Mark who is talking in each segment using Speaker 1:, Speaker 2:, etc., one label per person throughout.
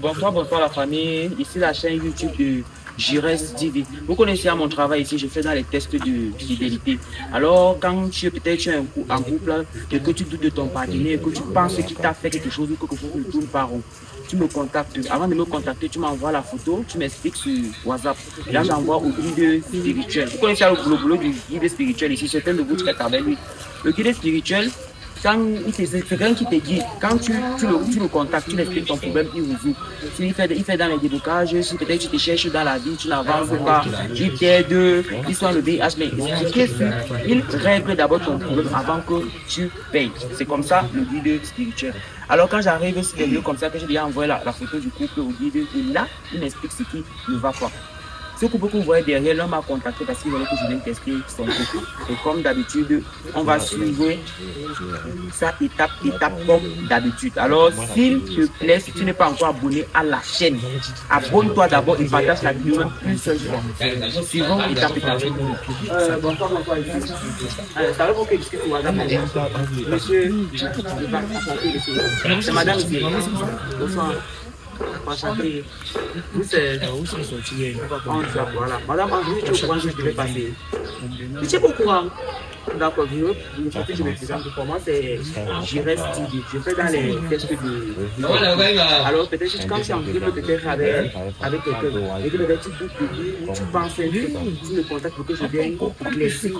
Speaker 1: Bonsoir la famille. Ici la chaîne YouTube de Jires TV. Vous connaissez mon travail ici, je fais dans les tests de fidélité. Alors, quand peut-être tu es en couple et que tu doutes de ton partenaire, que tu penses qu'il t'a fait quelque chose ou quelque chose ne tourne pas rond, tu me contactes. Avant de me contacter, tu m'envoies la photo, tu m'expliques sur WhatsApp. Et là, j'envoie au guide spirituel. Vous connaissez le boulot du guide spirituel ici, certains de vous traitent avec lui. Le guide spirituel, quand c'est quelqu'un qui te dit, quand tu le contactes, tu lui expliques ton problème, il résout. Il fait dans les déblocages, si peut-être tu te cherches dans la vie, tu n'avances pas, il t'aide, il soit le VIH, mais il règle d'abord ton problème avant que tu payes. C'est comme ça le guide spirituel. Alors quand j'arrive sur des lieux comme ça, que je lui ai envoyé la photo du couple au guide, et là, il m'explique ce qui ne va pas. Ce couple que vous voyez derrière, l'homme m'a contacté parce qu'il voulait que je vienne tester son couple. Et comme d'habitude, on va suivre ça étape comme d'habitude. Alors, s'il te plaît, si tu n'es pas encore abonné à la chaîne, abonne-toi d'abord et partage la vidéo même plus seule fois. Suivons étape. Bonsoir. Ça va que discuter au hasard. Monsieur, c'est madame ici. Bonsoir. Enchanté. Vous c'est. Voilà. Madame André, tu es au courant que je devais passer. Je suis pas au courant. D'accord, je me présente. Pour moi, c'est Jires TV. Je fais dans les tests de. Alors, peut-être quand tu es en train peut-être avec quelqu'un, et que peut-être tu doutes de lui, tu penses que tu me contactes pour que je vienne éclaircir et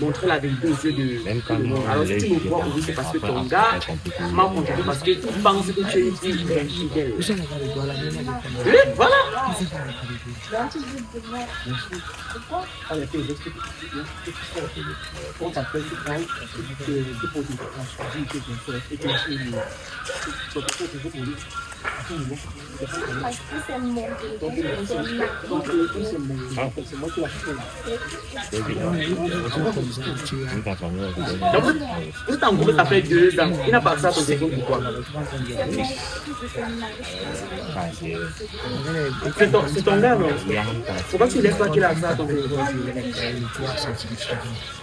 Speaker 1: montrer la vérité aux yeux de tout le monde. Alors, si tu me vois aujourd'hui, c'est parce que ton gars m'a contacté parce que tu penses que tu es une fille fidèle. Voilà. On t'appelle, tu prends, tu poses une question, tu dis que c'est moi qui l'ai fait. Donc, vous êtes en groupe, ça fait 2 ans. Il n'a pas accès à ton téléphone, pourquoi? C'est ton gars, non? Pourquoi tu ne laisses pas qu'il a accès à ton téléphone?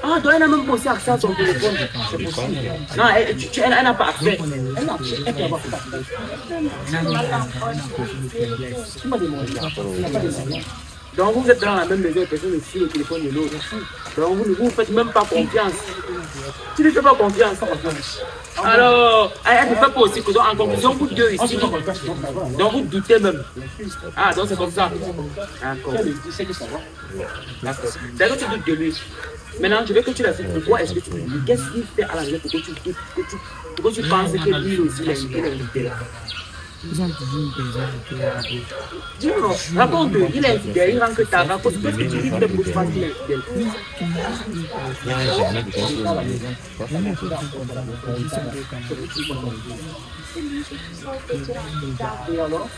Speaker 1: Ah, toi, elle n'a même pas aussi accès à ton téléphone. C'est possible. Non, elle n'a pas accès. Elle n'a pas tu m'as demandé. Donc vous êtes dans la même maison, personne ne suit le téléphone de l'autre. Donc vous ne vous faites même pas confiance. Tu ne fais pas confiance. Alors, elle ne fait pas aussi. En conclusion, vous deux ici. Donc vous doutez même. Ah, donc c'est comme ça. D'accord. D'accord, tu doutes de lui. Maintenant, je veux que tu la fasses. Pourquoi est-ce que tu doutes? Qu'est-ce qu'il fait à la maison pour que tu doutes, pour que tu penses que lui aussi, il est infidèle? Dis-moi, raconte, il est infidèle, il rentre ta raconte. Qu'est-ce que tu dis pour que tu fasses qu'il est infidèle? Et alors,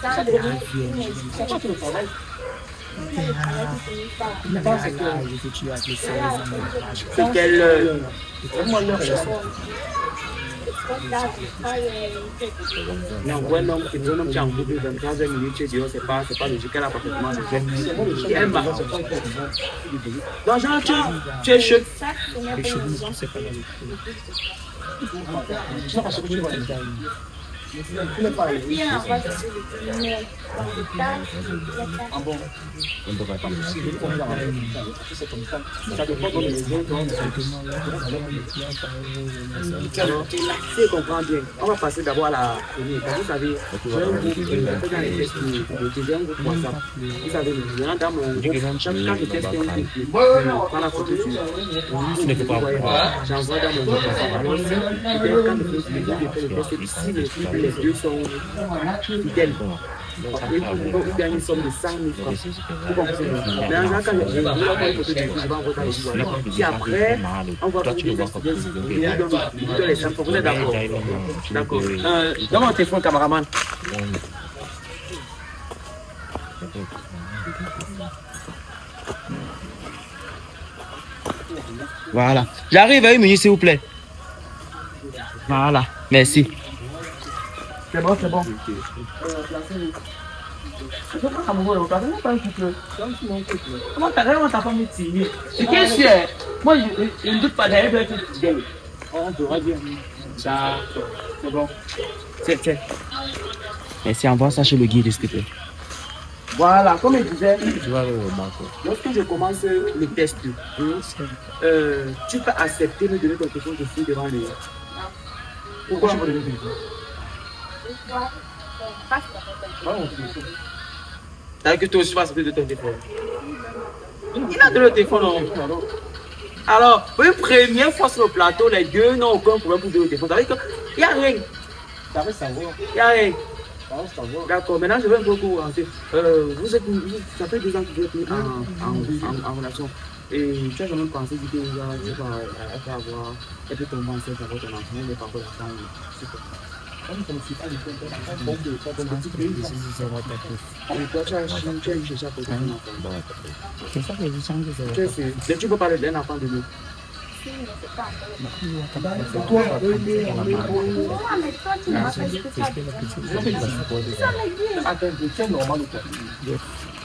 Speaker 1: c'est quelle non, un homme qui a un couple de 23 minutes, c'est pas logique, elle a parfaitement logique. Elle m'a. Donc, genre, tu es chaud. Si je comprends bien, on va passer d'abord à la première. Vous savez, j'ai un groupe dans les tests j'ai un groupe WhatsApp. Vous savez, dans mon groupe, quand je teste un groupe, je prends la photo j'envoie dans mon groupe WhatsApp. Alors, si quand je fais le test, si les deux sont fidèles, il gagne une somme de 100 000 francs. Vous comprenez? Maintenant, quand je vais envoyer une photo du coup, je vais envoyer dans le groupe. Puis après, on va faire des investigations. Il donne les infos. Vous êtes d'accord? D'accord. Donne mon téléphone, cameraman. Voilà. J'arrive à 1 minute, s'il vous plaît. Voilà. Merci. C'est bon. Comment ta femme est timide? Qu'est-ce que c'est? Moi, je ne doute pas d'aller être fidèle. On pourra dire. Ça, c'est bon. Tiens. Merci, envoie ça chez le guide, s'il te plaît. Voilà, comme je disais, lorsque je commence le test, tu peux accepter de me donner ton téléphone de fou devant lui. Pourquoi je veux donner ton téléphone? T'as que toi aussi tu vas accepter de ton téléphone. Il a donné le téléphone, non? Alors, pour une première fois sur le plateau, les deux n'ont aucun problème pour donner le téléphone. Ça veut dire qu'il n'y a rien. Il n'y a rien. D'accord, maintenant je vais un peu commencer. Ça fait 2 ans que vous êtes en relation. Et tu as jamais pensé que tu vas avoir, elle peut tomber enceinte avec ton enfant, mais pas encore l'enfant. Et toi, tu as eu cherché à côté d'un enfant. C'est ça que je sens que c'est. Tu peux parler d'un enfant de nous. Toi, attends, tu es normal ou quoi?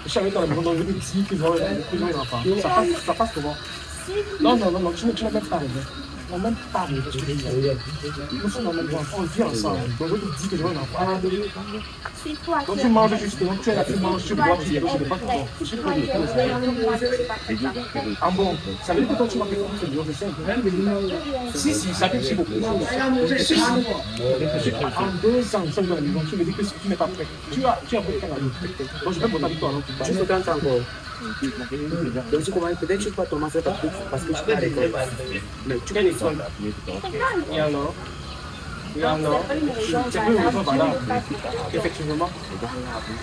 Speaker 1: Je savais que dans la maison, je me dis qu'ils ont un enfant. Ça passe comment? Non, tu n'as même pas raison. On n'a même pas raison. Nous sommes dans le même enfant, on vit ensemble. Donc je te dis que j'ai un enfant. Donc tu manges justement, tu es là, tu manges, tu bois, tu ne sais pas comment. Ah bon, ça veut dire que toi tu m'as fait comme ça, c'est simple. Si, ça fait beaucoup. En 2 ans, nous sommes dans la maison, tu me dis que tu n'es pas prêt. Tu as fait quand même. Donc je vais monter avec toi. Tu fais quand encore? Donc tu commences peut-être tu peux commencer parce que tu es à l'école. Mais tu es à l'école. Et alors? C'est plus une raison valable. Effectivement.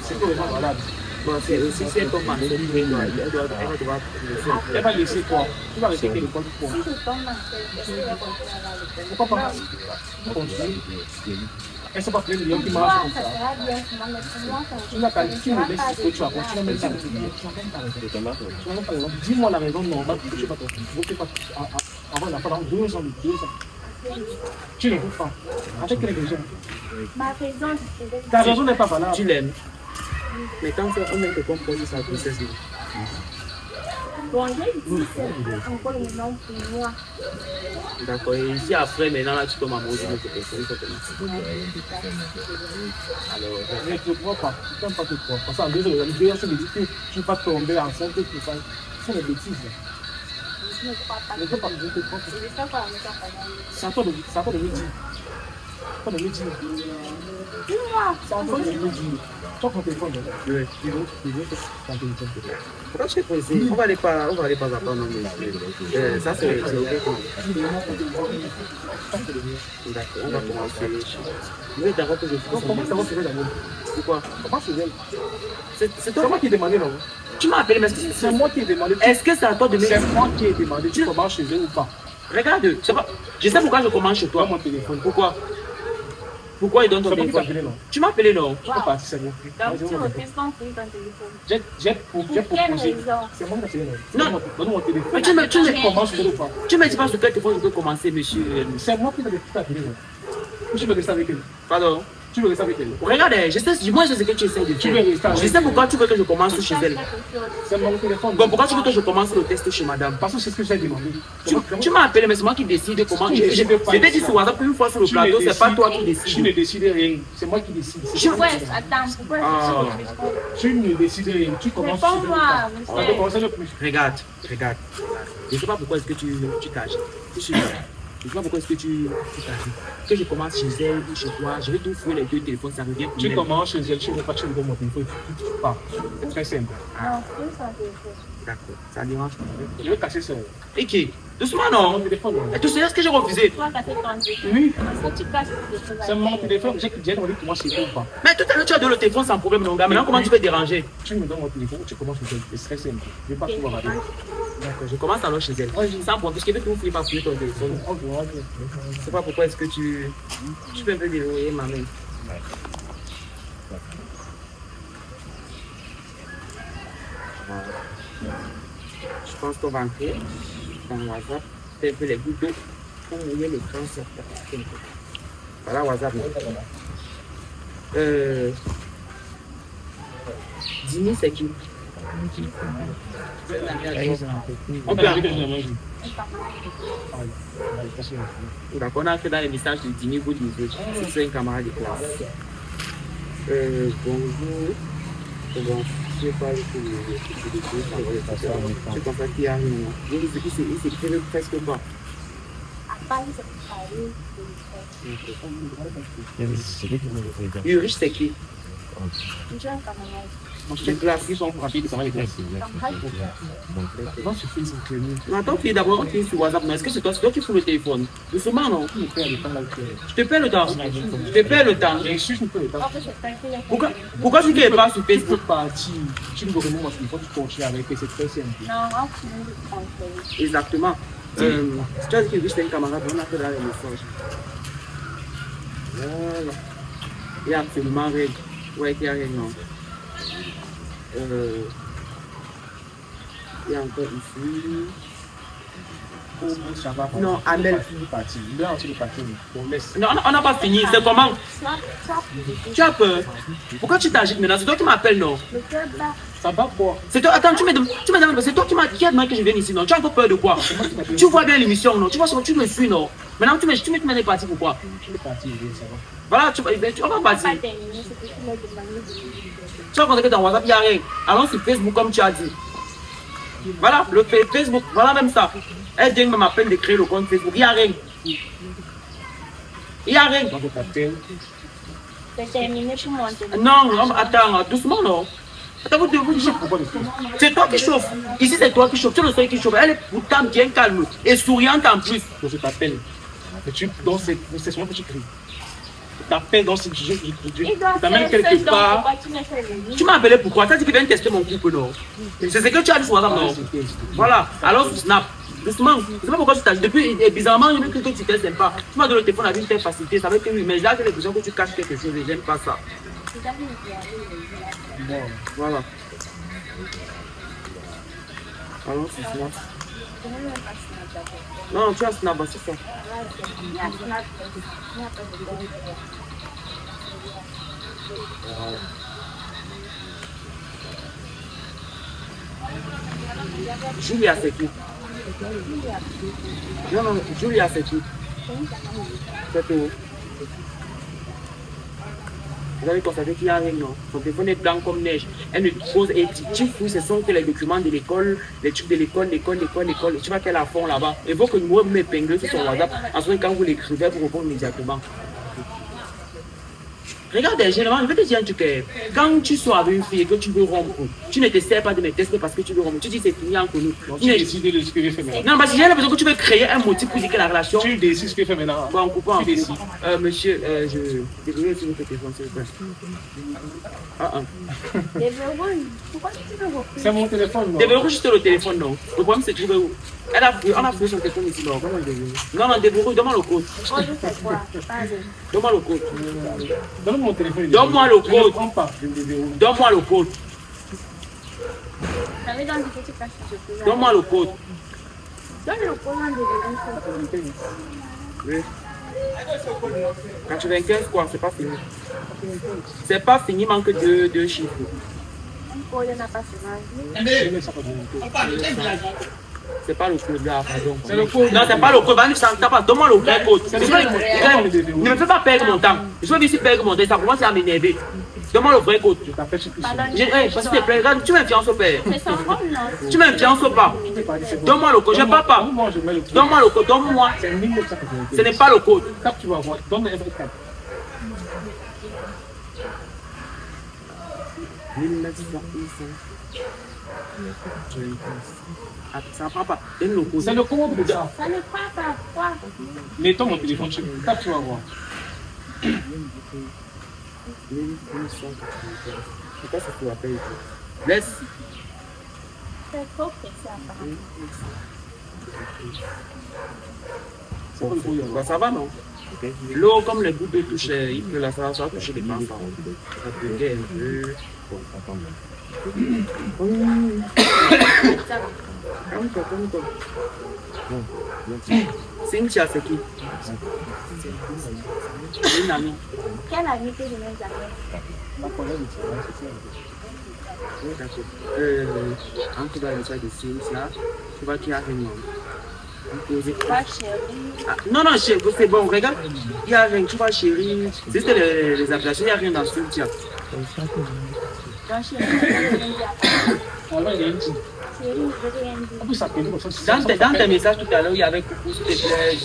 Speaker 1: C'est plus une raison valable. Bon, c'est aussi si elle tombe enceinte, elle va laisser quoi? Tu vas rester à l'école pour quoi? Pourquoi pas? Continue. Elle ne sait pas plein de gens qui marchent comme ça. Tu n'as pas dit, tu me laisses ce que tu as. Tu n'as même pas raison. Dis-moi la raison normale pour que tu ne peux pas avoir la pendant 2 ans. Tu ne l'écoutes pas. Avec quelle raison? Ta raison n'est pas valable. Tu l'aimes. Mais quand on met de composer sa grossesse, bon, j'ai dit c'est encore une langue pour moi. D'accord, et ici après, maintenant là, tu tombes amoureux de notre personne. Alors, je ne te crois pas. Je ne t'aime pas te croire. Parce qu'en 2 ans, je me dis que tu ne vas pas tomber enceinte et tout ça. Ce sont des bêtises. Je ne crois pas. Je ne te crois pas. C'est à toi de me dire. Pas de me dire. Dis-moi. C'est à toi de me dire. Tu as ton téléphone. Oui. Ton téléphone. Pourquoi je suis pressé? On va aller pas attendre. Ça c'est ok. D'accord, on va commencer. Vous êtes d'accord que je fasse? Comment ça va se faire d'amour? Pourquoi? Comment se fait? C'est toi qui ai demandé, non? Tu m'as appelé, mais c'est moi qui ai demandé. Est-ce que c'est à toi de me dire? C'est moi qui ai demandé. Tu commences chez eux ou pas? Regarde, je sais pourquoi je commence chez toi. Mon téléphone. Pourquoi il donne ton téléphone? Tu m'as appelé, non? Je peux partir, c'est bon. J'ai proposé. C'est moi qui ai appelé, non? Non, donne mon téléphone. Mais tu me dis pas sur quel téléphone je peux commencer, monsieur. C'est moi qui ai appelé, non? Tu veux rester avec elle? Pardon? Tu veux rester avec elle? Regarde, moi je sais que tu essaies de faire. Je sais pourquoi tu veux que je commence chez elle. C'est mon téléphone. Bon, pourquoi tu veux que je commence le test chez madame? Parce que c'est ce que j'ai demandé. Tu m'as appelé, mais c'est moi qui décide comment. Je t'ai dit sur WhatsApp une fois sur le plateau, c'est pas toi qui décides. Tu ne décides rien, c'est moi qui décide. Attends, tu ne décides rien, tu commences chez elle. On va commencer le plus. Regarde. Je ne sais pas pourquoi est-ce que tu caches. Je ne sais pas pourquoi est-ce que tu t'arrives. Que je commence chez elle ou chez toi, je vais tout fouiller les 2 téléphones, ça revient pour tu commences chez elle, tu ne veux pas, tu me donnes mon téléphone, tu pars. C'est très simple. Non, c'est ça. D'accord, ça dérange pas. Je vais cacher ça. Et qui? Doucement, non? Mon téléphone, non. Tu sais ce que j'ai refusé? Tu vas casser ton téléphone. Oui. Parce que tu caches le téléphone. C'est mon téléphone, j'ai demandé comment c'est ou pas. Mais tout à l'heure, tu as donné le téléphone sans problème, mon gars. Maintenant, comment tu peux te déranger? Tu me donnes mon téléphone ou tu commences chez elle. C'est très simple. Je ne vais pas tout regarder. D'accord, je commence alors chez elle. Sans problème, parce que je vais tout fouiller par fouiller ton téléphone. Je ne sais pas pourquoi est-ce que tu peux un peu dérouiller ma main. Je pense qu'on va entrer dans WhatsApp, faire un peu les gouttes d'eau pour mouiller l'écran sur ta téléphone. Voilà WhatsApp. Dini, c'est qui? On peut arriver dans le d'accord, on a fait dans les messages de Dini, vous disiez, c'est un camarade de classe. Bonjour. Bon, je sais pas pour je pense qu'il y a rien. Il s'écrit presque pas. Ulrich, c'est qui? C'est classique, on rapide, ça va les classes. Non, attends, d'abord, tu es sur WhatsApp. Est-ce que c'est toi qui fous le téléphone? Doucement, non? Je te perds le temps. Je te perds le temps. Pourquoi tu ne pas sur Facebook?
Speaker 2: Tu me demandes il faut que tu continues avec cette personne.
Speaker 1: Exactement. Tu as dit que c'est un camarade, on a fait là les messages. Voilà. Il y a absolument rien. Ouais, il y a rien, non. Il y a encore ici. Non, Amel. Non, on n'a pas fini. C'est comment? Tu as peur? Pourquoi tu t'agites maintenant? C'est toi qui m'appelles, non?
Speaker 2: Ça va quoi?
Speaker 1: C'est toi, attends, tu me demandes, c'est toi qui a demandé que je vienne ici, non? Tu as encore peur de quoi? Tu vois bien l'émission, non? Tu vois, tu me suis, non? Maintenant, tu m'es parti pourquoi? Voilà, on va partir. Tu vas contacter dans WhatsApp, il n'y a rien. Allons sur Facebook comme tu as dit. Voilà, le Facebook, voilà même ça. Elle vient même à peine de créer le compte Facebook, il n'y a rien. Il n'y a rien.
Speaker 3: C'est terminé pour moi.
Speaker 1: Non, attends, doucement, non. Attends, vous c'est toi qui chauffe. Ici, c'est toi qui chauffe. Tu es le seul qui chauffe. Elle est pourtant bien calme et souriante en plus.
Speaker 2: Je t'appelle. Donc, c'est souvent que tu cries. Je t'appelle, donc je t'amène quelque part.
Speaker 1: Tu m'as appelé pourquoi? Tu as dit qu'il vient tester mon couple, non? C'est ce que tu as dit sur WhatsApp, non? Voilà, alors Snap. Doucement, je ne sais pas pourquoi tu t'as dit. Depuis, bizarrement, je veux que tu étais sympa. Tu m'as donné le téléphone avec une telle facilité. Ça veut dire que oui, mais là, j'ai l'impression que tu caches quelque chose et j'aime pas ça. Voilà. Alors, c'est Snap. Non, tu as Snap, c'est ça. Julia, c'est qui? Non, Julia, c'est qui? C'est tout. Vous avez constaté qu'il y a rien, non? Son téléphone est blanc comme neige. Elle ne pose et tu fouilles, ce sont que les documents de l'école, les trucs de l'école. Tu vois qu'elle a fond là-bas. Il faut que nous m'épingle sur son WhatsApp. Ensuite, quand vous l'écrivez, vous répondez immédiatement. Regarde, généralement, je vais te dire un truc. Quand tu sois avec une fille et que tu veux rompre, tu ne te sers pas de mes tests parce que tu veux rompre. Tu dis c'est fini entre nous.
Speaker 2: Tu décides de ce que je fais maintenant.
Speaker 1: Non, parce que j'ai l'impression que tu veux créer un motif pour dire que la relation.
Speaker 2: Tu décides ce que je fais maintenant.
Speaker 1: Bon, on coupe en
Speaker 2: tu
Speaker 1: coupe. Monsieur, je désolé si vous faites téléphone, s'il vous plaît.
Speaker 3: Pourquoi tu veux reprendre?
Speaker 2: C'est mon téléphone, non?
Speaker 1: Déverrouille juste le téléphone, non. Le problème, c'est que où? On a fait son téléphone ici, non. Comment il déverrouille? Non, déverrouille, donne-moi le code. Donne-moi le code.
Speaker 2: Donne mon téléphone.
Speaker 1: Donne-moi le
Speaker 2: Je ne
Speaker 1: code.
Speaker 2: prends pas. Je le déverrouille.
Speaker 1: Donne-moi le code. Donne-moi le code.
Speaker 3: Donne le code.
Speaker 1: Oui. 95 quoi, c'est pas fini. C'est pas fini, manque deux chiffres. C'est pas le code là, pardon.
Speaker 2: C'est le code.
Speaker 1: Non, c'est pas le code. Donne-moi le vrai code. Ne me fais pas perdre mon temps. Je veux ici perdre mon temps, ça commence à m'énerver. Donne-moi le vrai code.
Speaker 2: Je t'appelle sur plus.
Speaker 1: S'il te plaît, regarde, tu m'influences au père.
Speaker 3: C'est son rôle, non?
Speaker 1: Tu m'influences pas. Donne-moi le code, je ne parle pas. Donne-moi le code, donne-moi.
Speaker 2: C'est 1990.
Speaker 1: Ce n'est pas le code.
Speaker 2: Cap, tu vas voir. Donne un vrai cap.
Speaker 1: 1900. Ça ne prend pas. Donne le code.
Speaker 2: C'est le code de ça.
Speaker 3: Ça ne prend pas. Quoi?
Speaker 2: Mettons mon téléphone sur lui. Cap, tu vas voir.
Speaker 1: 1995. Je sais pas si tu l'appelles. Laisse.
Speaker 3: C'est trop pressé apparemment.
Speaker 1: Bah, ça va, non? L'eau, comme les gouttes de touche, il pleut là, ça va toucher les plants. Ça peut aider un peu. Calme-toi. Cynthia, c'est qui? Une amie.
Speaker 3: Quelle amie que je n'ai jamais?
Speaker 1: Entre dans le chat de Cynthia, tu vois qu'il y a rien. Poser.
Speaker 3: Pas chérie.
Speaker 1: Ah, non, non, chérie, c'est bon, regarde. Il n'y a rien, tu vois, chérie. C'est juste les appellations, il n'y a rien dans ce tiens.
Speaker 3: Dans chérie, je veux rien dire.
Speaker 2: Alors, il est dit.
Speaker 3: Chérie, je veux rien dire.
Speaker 2: En plus, ça peut comme ça.
Speaker 1: Dans tes messages tout à l'heure, il y avait coucou, s'il te plaît.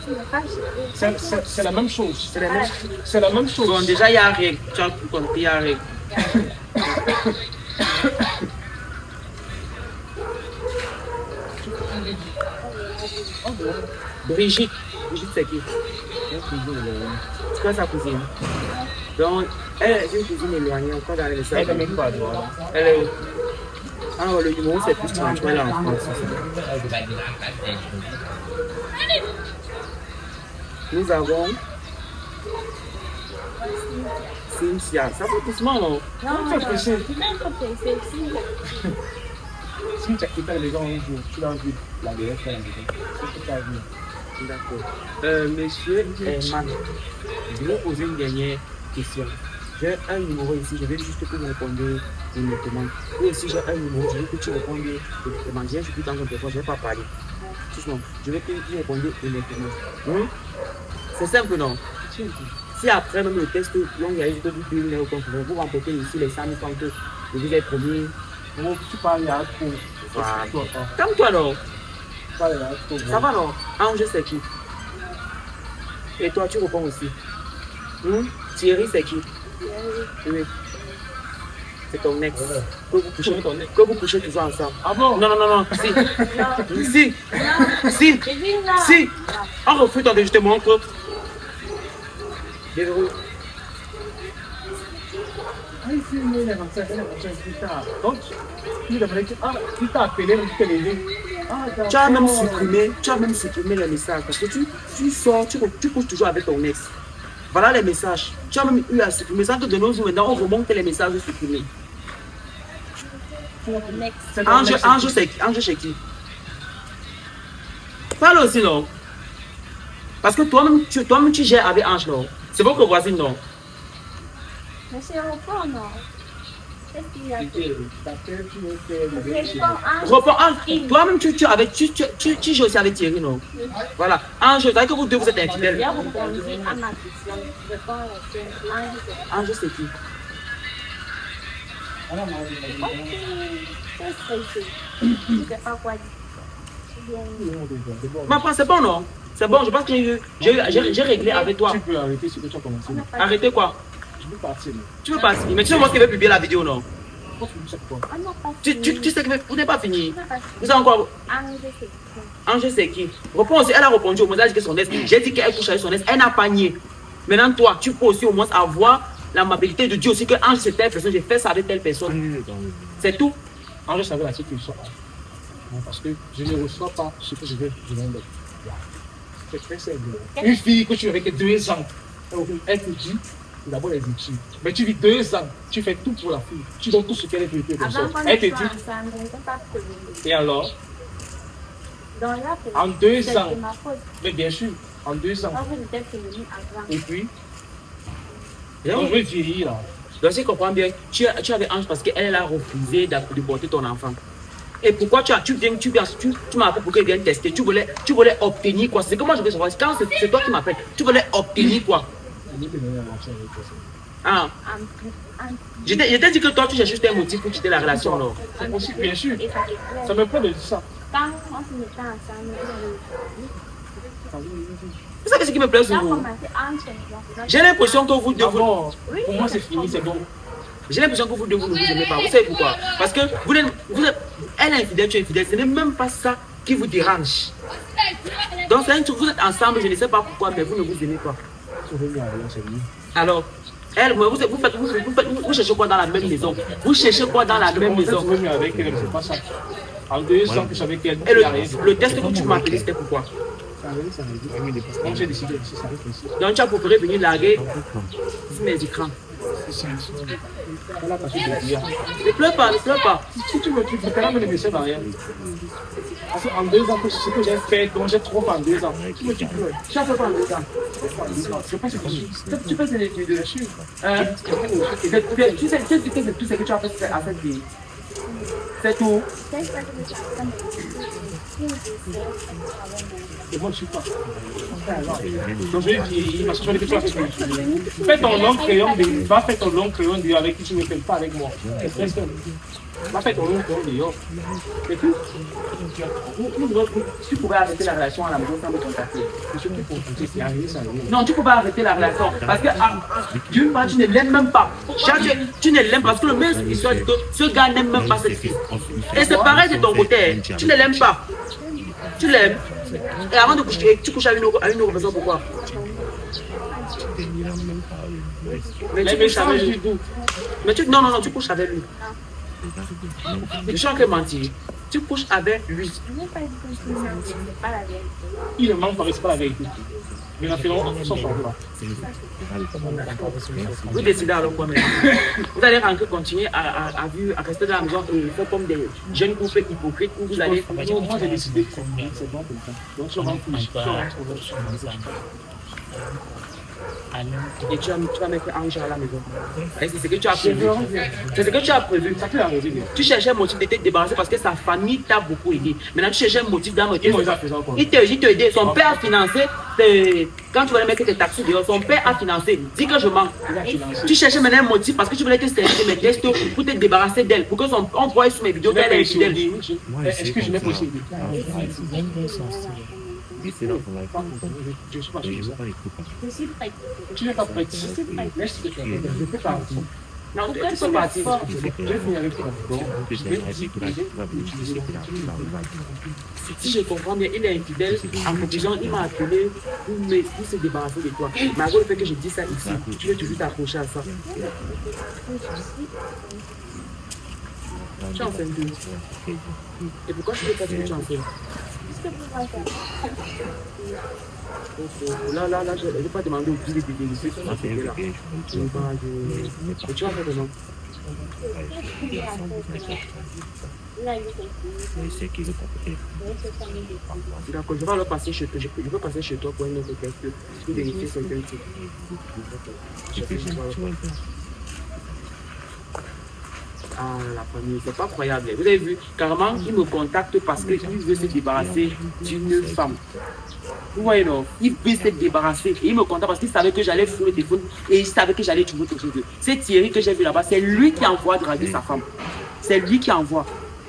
Speaker 3: Tu n'es pas chérie.
Speaker 2: C'est la même chose.
Speaker 1: C'est la même.
Speaker 2: C'est la même chose.
Speaker 1: Bon, déjà, il n'y a rien. Tu as compris, il n'y a rien. Brigitte. Brigitte, c'est qui? C'est quoi sa cousine? Donc, elle est une cousine éloignée, encore dans les messages.
Speaker 2: Elle est même pas droit.
Speaker 1: Elle est où? Ah, le numéro, c'est plus 33 là en France. Nous avons Cynthia. Ça fait doucement, non?
Speaker 3: Non,
Speaker 2: Tu es pressé.
Speaker 3: tu n'es pas pressé.
Speaker 2: Si tu as quitté la maison un jour, tu l'as vu la dernière fois à la maison. C'est tu as vu.
Speaker 1: D'accord. Monsieur Herman, je vais vous poser une dernière question. J'ai un numéro ici, je vais juste que vous répondiez honnêtement. Et ici, j'ai un numéro, je veux que tu répondes honnêtement. Je suis dans ton téléphone, je ne vais pas parler. Doucement, je veux que tu répondes honnêtement. Oui? C'est simple, non? Si après même le test long, il y a eu de vous remportez ici les 100 000 francs que je vous ai promis.
Speaker 2: Bon, tu parles à trop.
Speaker 1: Voilà. Calme-toi, non? Ça va, non? Ange, c'est qui? Et toi, tu réponds aussi. Thierry, c'est qui? Oui. C'est ton ex. Que vous couchez toujours ensemble.
Speaker 2: Ah bon?
Speaker 1: Non, non, non, non. Si.
Speaker 3: Non.
Speaker 1: Si. Si.
Speaker 3: Je dis non.
Speaker 1: Si. En refus, attendez, je te montre. Déverrouille.
Speaker 2: Ah, ici, il est 25, plus tard. Donc, tu devrais dire, ah, il t'a appelé, il t'a levé.
Speaker 1: Tu as même supprimé les messages parce que tu sors, tu couches toujours avec ton ex. Voilà les messages. Tu as même eu à supprimer. Sans que de nos jours, maintenant, on remonte les messages supprimés.
Speaker 3: Next.
Speaker 1: Ange, c'est qui? Ange, c'est qui? Parle aussi, non? Parce que toi-même, tu gères avec Ange, non? C'est votre voisine, non?
Speaker 3: Mais c'est repos, non? Qu'est-ce qu'il y a?
Speaker 1: Réponds, Ange. Toi-même, tu gères aussi avec Thierry, non? Voilà. Ange, c'est vrai que vous deux, vous êtes infidèles.
Speaker 3: J'ai répondu à ma question. Je réponds à la tienne.
Speaker 1: Ange, c'est qui?
Speaker 3: Ok. Qu'est-ce que c'est? Je ne sais pas quoi dire.
Speaker 1: Ma c'est bon, non? C'est bon, je pense que j'ai réglé avec toi.
Speaker 2: Tu peux arrêter ce que tu as commencé.
Speaker 1: Arrêtez quoi?
Speaker 2: Je peux partir.
Speaker 1: Tu veux partir? Mais tu sais moi qui vais publier la vidéo, non?
Speaker 2: Tu sais quoi?
Speaker 3: On n'a pas
Speaker 1: Tu
Speaker 3: fini.
Speaker 1: sais que vous n'êtes pas fini.
Speaker 3: On n'a pas fini.
Speaker 1: Vous avez encore.
Speaker 3: Ange, c'est qui?
Speaker 1: Ange, c'est qui? Réponds aussi, elle a répondu au moins, elle a dit que son ex. J'ai dit qu'elle couche avec son ex, elle n'a pas nié. Maintenant, toi, tu peux aussi au moins avoir l'amabilité de dire aussi que Ange, c'est telle personne, j'ai fait ça avec telle personne. C'est tout.
Speaker 2: Ange savait la sécurité. Parce que je ne reçois pas ce que je veux de l'un d'autre. C'est très simple. Une fille que tu es avec 2 ans, elle te dit, d'abord les études. Mais tu vis 2 ans, tu fais tout pour la fille. Tu donnes tout ce qu'elle veut.
Speaker 3: Avant qu'on
Speaker 2: Elle te
Speaker 3: ne soit
Speaker 2: dit,
Speaker 3: ensemble, on ne peut pas communiquer.
Speaker 2: et alors,
Speaker 3: Donc là,
Speaker 2: en 2
Speaker 3: c'est
Speaker 2: ans,
Speaker 3: de ma faute.
Speaker 2: mais bien sûr, en 2 ans,
Speaker 3: Moi, vous êtes féminine avant.
Speaker 2: et puis, donc je vais vieillir là.
Speaker 1: Donc, si tu comprends bien, tu avais Ange parce qu'elle a refusé de porter ton enfant. Et pourquoi tu m'as appelé pour qu'elle vienne tester? Tu voulais obtenir quoi? C'est que moi je veux savoir. Quand c'est toi qui m'appelles, tu voulais obtenir quoi? Ah. Je t'ai dit que toi tu cherches juste un motif pour quitter la relation, non?
Speaker 2: C'est possible, bien sûr.
Speaker 3: Et ça te plaît.
Speaker 2: Ça me plaît de dire ça.
Speaker 3: Quand on se mettait ensemble,
Speaker 1: Vous savez ce qui me plaît sur
Speaker 3: on a
Speaker 1: vous?
Speaker 3: commencé ensemble.
Speaker 1: J'ai l'impression que vous deux, vous,
Speaker 2: D'abord, pour moi c'est fini, c'est bon.
Speaker 1: j'ai l'impression que vous deux, vous ne vous aimez pas. Vous savez pourquoi? Parce que elle est infidèle, tu es infidèle. Ce n'est même pas ça qui vous dérange. Donc c'est un truc, vous êtes ensemble, je ne sais pas pourquoi, mais vous ne vous aimez pas. Alors, elle, vous cherchez quoi dans la même maison? Vous cherchez quoi dans la même maison?
Speaker 2: Je veux mieux avec elle, c'est pas ça. En 2 ans que je suis avec elle,
Speaker 1: Et le test que tu m'as appelé, c'était pourquoi?
Speaker 2: donc j'ai décidé de ça avec ici.
Speaker 1: Donc tu as préféré venir larguer sur mes écrans.
Speaker 2: Voilà, parce que je dis,
Speaker 1: Ne pleure pas, ne pleure pas.
Speaker 2: si tu me dis, tu peux quand même me laisser derrière. Parce qu'en 2 ans, ce que j'ai fait, donc j'ai trop fait en 2 ans. Tu me dis,
Speaker 1: Tu as fait quoi en 2 ans?
Speaker 2: je pense que c'est possible.
Speaker 1: Tu fais des études dessus. Tu sais tout ce que tu as fait à cette vie. C'est tout.
Speaker 3: C'est ça que je suis en train de dire.
Speaker 2: Et moi, je suis pas. Donc, je vais dire, il m'a changé de toi. Fais ton long crayon, va faire ton long crayon dehors avec qui tu ne fais pas avec moi. Va faire ton long crayon dehors. Et puis,
Speaker 1: Tu pourrais arrêter la relation à la maison sans me contacter.
Speaker 2: je suis plus pour c'est arrivé, ça arrive.
Speaker 1: Non, tu ne peux pas arrêter la relation. Parce que, d'une part, tu ne l'aimes même pas. Tu ne l'aimes pas. Parce que le même histoire dit que ce gars n'aime même pas cette fille. Et c'est pareil de ton côté. Tu ne l'aimes pas. Tu l'aimes. Et avant de coucher, tu couches à une autre personne. Pourquoi? Mais tu couches avec lui. Non, tu couches avec lui. Je suis en train de mentir. Tu couches avec lui.
Speaker 3: Je n'ai pas dit que je mentir, c'est pas la vérité.
Speaker 2: Il ne ment pas, mais ce n'est pas la vérité. Mais la félon, on s'en sort là.
Speaker 1: Vous décidez alors quoi maintenant? Vous allez continuer à rester dans la maison et faire comme des jeunes couples hypocrites où vous allez.
Speaker 2: Non, moi j'ai décidé que c'est bon pour le temps. Donc je rentre plus.
Speaker 1: Et tu vas mettre Ange à la maison. C'est ce que tu as prévu. C'est ce que tu as prévu.
Speaker 2: Ça fait arriver.
Speaker 1: Tu cherchais un motif de te débarrasser parce que sa famille t'a beaucoup aidé. Maintenant, tu cherchais un motif dans notre.
Speaker 2: Il
Speaker 1: t'a aidé. Son père a financé. Quand tu vas mettre tes taxis dehors, son père a financé. Dis que je mens. Tu cherchais maintenant un motif parce que tu voulais te servir mes tests pour te débarrasser d'elle. Pour qu'on voit sur mes vidéos qu'elle est fidèle.
Speaker 2: Est-ce que je n'ai pas aussi
Speaker 3: Je suis prête.
Speaker 2: Tu n'es pas prête. Laisse te faire. Je peux partir.
Speaker 1: Non,
Speaker 3: Pourquoi
Speaker 1: tu
Speaker 3: tu
Speaker 1: peux
Speaker 3: me
Speaker 1: partir.
Speaker 3: forces?
Speaker 2: Je vais finir avec toi.
Speaker 1: Si je comprends bien, il est infidèle. En conclusion, il m'a appelé pour se débarrasser de toi. Malgré le fait que je dis ça ici, tu veux toujours t'accrocher à ça. Tu es enceinte d'où? Et pourquoi tu veux pas dire que tu es enceinte? Là, je ne vais pas demander au guide de déguster. Et tu vas faire comment? D'accord, je vais alors passer chez toi. Je peux passer chez toi pour un autre test pour vérifier son qualité. Je fais chez toi. Ah, la famille, c'est pas croyable. Vous avez vu, carrément, il me contacte parce qu'il veut se débarrasser d'une femme. Vous voyez, non? Il veut se débarrasser. Et il me contacte parce qu'il savait que j'allais fouiller le téléphone et il savait que j'allais trouver quelque chose. C'est Thierry que j'ai vu là-bas. C'est lui qui envoie draguer sa femme. C'est lui qui envoie.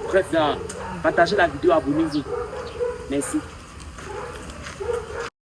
Speaker 1: Bref, là, partagez la vidéo, abonnez-vous. Merci.